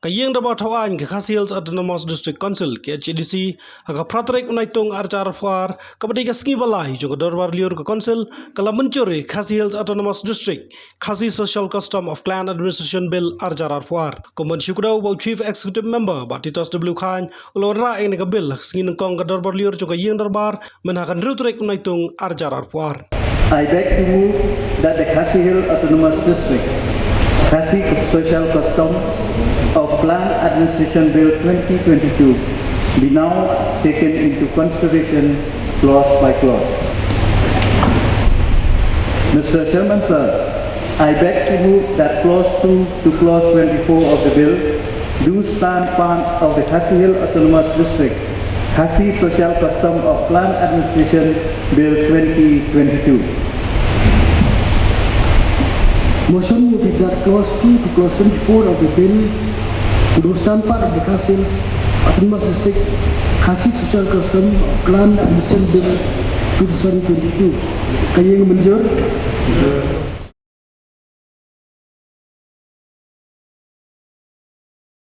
Ïing Dorbar Ïing KHADC Autonomous District Council KHADC Pratrek Unaitung Arjar Fuar Kabadika Skibalai Juga Dorbar Liur Council Kala Mynjur KHADC Autonomous District KHADC Social Custom of Clan Administration Bill Arjar Fuar Kuman Shukudau Bau Chief Executive Member Batitos W Khan Ulora Ing Bill Skin Kong Dorbar Liur Juga Ïing Dorbar Menhakan Rutrek Unaitung Arjar Fuar. I beg to move that the KHADC Autonomous District KHADC Social Custom of Clan Administration Bill 2022 be now taken into consideration clause by clause. Mr. Chairman, sir, I beg to move that clause 2 to clause 24 of the bill do stand part of the KHADC Autonomous District KHADC Social Custom of Clan Administration Bill 2022. Motion moved that clause 2 to clause 24 of the bill do stand part of the KHADC Autonomous District KHADC Social Custom of Clan Administration Bill 2022. Ïing Mynjur.